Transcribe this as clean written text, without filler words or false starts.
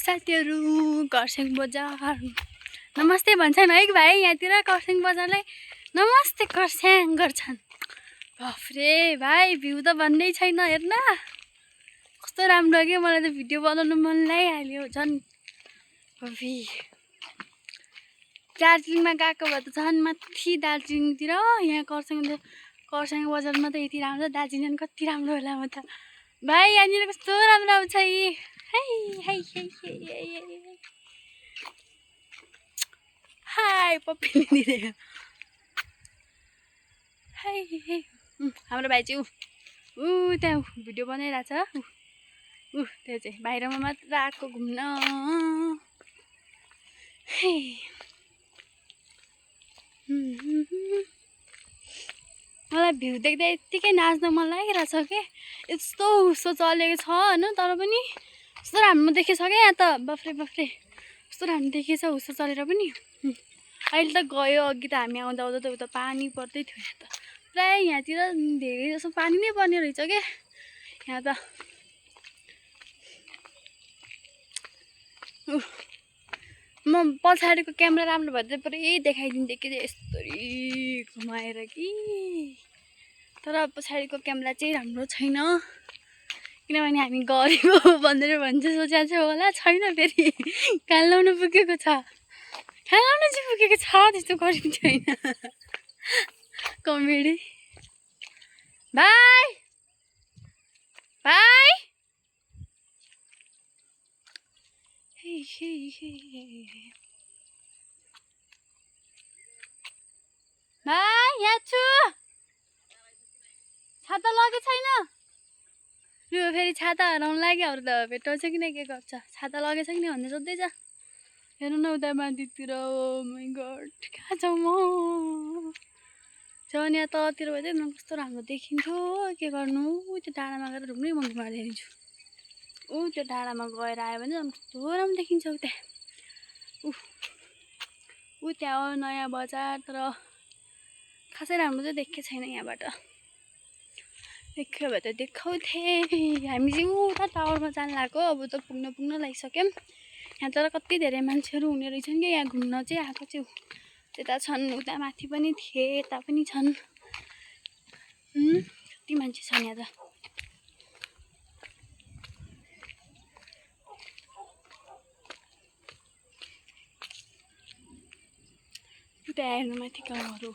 साथीहरू खरसाङ बजार नमस्ते भन्छन् है भाइ यहाँतिर खरसाङ बजारलाई नमस्ते खरसाङ गर्छन्। बाफरे भाइ भ्यू त भन्नै छैन हेर्न कस्तो राम्रो के मलाई त भिडियो बनाउनु मन लागिहाल्यो झन्। दार्जिलिङमा गएको भए त झन् माथि दार्जिलिङतिर यहाँ खरसाङ बजारमा त यति राम्रो दार्जिलिङ कति राम्रो होला म त भाइ यहाँनिर कस्तो राम्रो आउँछ यी हाई पप्पीले दिँदै हाई हाम्रो भाइ चाहिँ ऊ त्यहाँ भिडियो बनाइरहेछ त्यो चाहिँ बाहिरमा मात्र आएको घुम्न। मलाई भ्यू देख्दा यत्तिकै नाच्न मन लागिरहेछ के यस्तो हुस्सो चलेको छ होइन तर पनि कस्तो राम्रो देखेछ क्या यहाँ त बाफ्रे कस्तो राम्रो देखेछ हुस्सो चलेर पनि। अहिले त गयो अघि त हामी आउँदा आउँदा त उता पानी पर्दै थियो यहाँ त प्राय यहाँतिर धेरै जस्तो पानी नै पर्ने रहेछ क्या यहाँ त। म पछाडिको क्यामेरा राम्रो भएर चाहिँ पुरै देखाइदिन्थेँ कि यस्तरी घुमाएर कि तर पछाडिको क्यामेरा चाहिँ राम्रो छैन किनभने हामी गरिब भनेर भन्छ सोचेको छ होला छैन फेरि कहाँ लाउनु पुगेको छ कहाँ लाउनु चाहिँ पुगेको छ त्यस्तो गरिब छैन कमेडी भाइ भाइ भाइ यहाँ छु छाता लगे छैन लु फेरि छाता हराउनु लाग्यो अरू त भेटाउँछ कि के गर्छ छाता लगेछ कि भन्ने सोध्दैछ। हेर्नु न उता माथितिर ओ माइ गड कहाँ छौ म झन् यहाँ तलतिर भए चाहिँ कस्तो राम्रो देखिन्थ्यो के गर्नु त्यो डाँडामा गएर ढुङ्गै म घुमाइदिन्छु त्यो डाँडामा गएर आयो भने झन् कस्तो राम्रो देखिन्छ उता त्यहाँ हो नयाँ बजार तर खासै राम्रो चाहिँ देखेको छैन यहाँबाट देख्यो भए त देखाउँथेँ। हामी चाहिँ उता टावरमा जानु लाग्यो अब त पुग्न लागिसक्यौँ यहाँ तर कति धेरै मान्छेहरू हुने रहेछन् क्या यहाँ घुम्न चाहिँ आएको चाहिँ त्यता छन् उता माथि पनि थिए यता पनि छन् कति मान्छे छन् यहाँ त। उता हेर्नु माथि गाउँहरू